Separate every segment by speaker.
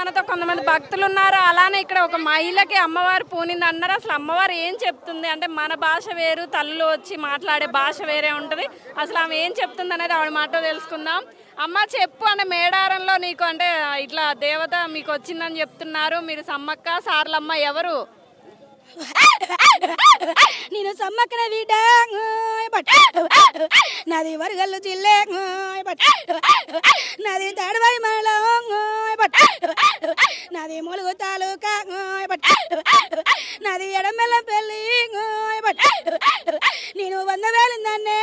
Speaker 1: మనతో కొంతమంది భక్తులు ఉన్నారు. అలానే ఇక్కడ ఒక మహిళకి అమ్మవారు పూనింది అన్నారు. అసలు అమ్మవారు ఏం చెప్తుంది అంటే మన భాష వేరు, తల్లులు వచ్చి మాట్లాడే భాష వేరే ఉంటుంది. అసలు ఆమె ఏం చెప్తుంది అనేది ఆవిడ మాట తెలుసుకుందాం. అమ్మ చెప్పు అంటే మేడారంలో నీకు అంటే ఇట్లా దేవత మీకు వచ్చిందని చెప్తున్నారు. మీరు సమ్మక్క సారలమ్మ ఎవరు?
Speaker 2: నేను సమ్మక్కన బిడ్డ నాది వరగల్లు జిల్లే నాది తాడవాయి మండలం నాది ములుగు తాలూకా నాది ఎడమెల్లం పెళ్ళి నేను 100 వేలిందన్నే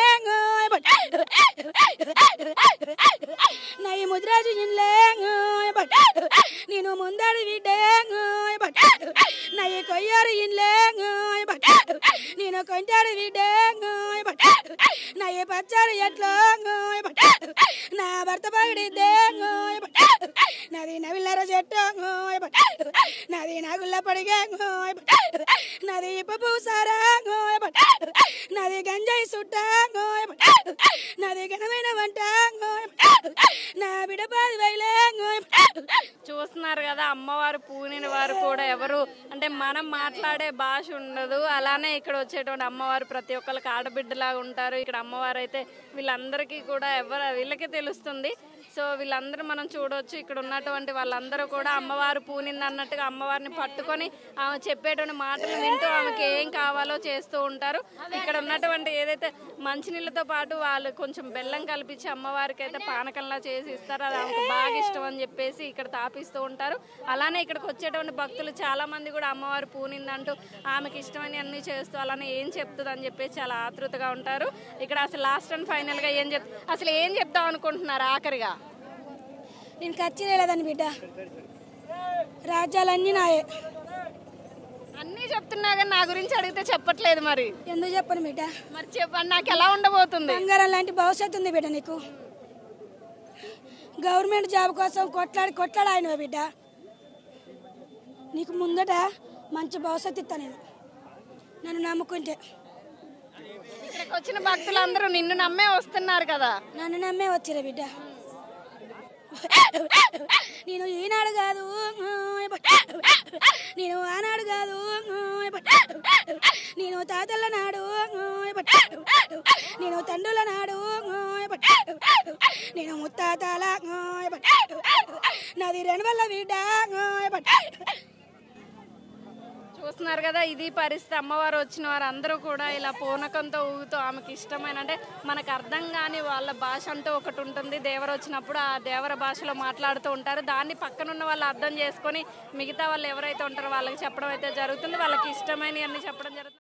Speaker 2: నా ఈ ముద్రాజు ఇన్లే నేను ముందాడి బిడ్డే నా ఈ కొయ్యారు ఇన్లే నేను కొంటాడు బిడ్డే నా ఏ పచ్చారు ఎట్లో నా భర్త పగిడిద్దే నాది నవిల్లర చెట్టు నాది నాగుల్ల పడిగే నాది ఇప్ప పూసారా నాది గంజాయి సుట్ట నాది ఘనమైన వంట నా బిడ్డ 10 వేలే.
Speaker 1: చూస్తున్నారు కదా అమ్మవారు పూనిన వారు కూడా ఎవరు అంటే మనం మాట్లాడే భాష ఉండదు. అలానే ఇక్కడ వచ్చేటువంటి అమ్మవారు ప్రతి ఒక్కరికి ఆడబిడ్డలాగా ఉంటారు. ఇక్కడ అమ్మవారు అయితే వీళ్ళందరికీ కూడా వీళ్ళకే తెలుస్తుంది. సో వీళ్ళందరూ మనం చూడవచ్చు. ఇక్కడ ఉన్నటువంటి వాళ్ళందరూ కూడా అమ్మవారు పూనింది అన్నట్టుగా అమ్మవారిని పట్టుకొని ఆమె చెప్పేటువంటి మాటలు వింటూ ఆమెకి ఏం కావాలో చేస్తూ ఉంటారు. ఇక్కడ ఉన్నటువంటి ఏదైతే మంచినీళ్ళతో పాటు వాళ్ళు కొంచెం బెల్లం కలిపించి అమ్మవారికి అయితే పానకంలా చేసి ఇస్తారు. అది ఆమెకు బాగా ఇష్టం అని చెప్పేసి ఇక్కడ తాపిస్తూ ఉంటారు. అలానే ఇక్కడికి వచ్చేటువంటి భక్తులు చాలా మంది కూడా అమ్మవారు పూనిందంటూ ఆమెకి ఇష్టమని అన్ని చేస్తూ అలానే ఏం చెప్తుంది అని చెప్పేసి చాలా ఆతృతగా ఉంటారు. ఇక్కడ అసలు లాస్ట్ అండ్ ఫైనల్ గా అసలు ఏం చెప్దాం అనుకుంటున్నారు ఆఖరిగా?
Speaker 2: నేను ఖర్చులేదని బిడ్డ రాజ్యాలన్నీ నాయే
Speaker 1: అన్నీ చెప్తున్నా కానీ నా గురించి అడిగితే చెప్పట్లేదు. మరి
Speaker 2: ఎందుకు చెప్పను బిడ్డ?
Speaker 1: మరి చెప్పండి, నాకు ఎలా ఉండబోతుంది?
Speaker 2: బంగారం లాంటి భవిష్యత్తు ఉంది బిడ్డ నీకు. గవర్నమెంట్ జాబ్ కోసం కొట్లాడి ఆయన బిడ్డ. నీకు ముందట మంచి భవిష్యత్తు ఇస్తా నేను, నన్ను నమ్ముకుంటే.
Speaker 1: ఇక్కడికి వచ్చిన భక్తులందరూ నిన్ను నమ్మే వస్తున్నారు కదా?
Speaker 2: నన్ను నమ్మే వచ్చిరా బిడ్డ. నేను ఈనాడు కాదు, నేను ఆనాడు కాదు, నేను తాతల నాడు, నేను తండ్రుల నాడు, నేను ముత్తాతల నాది 2 వల్ల బిడ్డ.
Speaker 1: చూస్తున్నారు కదా, ఇది పరిస్థితి. అమ్మవారు వచ్చిన వారు అందరూ కూడా ఇలా పూనకంతో ఊగుతూ ఆమెకి ఇష్టమైన అంటే మనకు అర్థం కాని వాళ్ళ భాష అంటూ ఒకటి ఉంటుంది. దేవర వచ్చినప్పుడు ఆ దేవర భాషలో మాట్లాడుతూ ఉంటారు. దాన్ని పక్కనున్న వాళ్ళు అర్థం చేసుకొని మిగతా వాళ్ళు ఎవరైతే ఉంటారో వాళ్ళకి చెప్పడం అయితే జరుగుతుంది. వాళ్ళకి ఇష్టమైన అన్ని చెప్పడం జరుగుతుంది.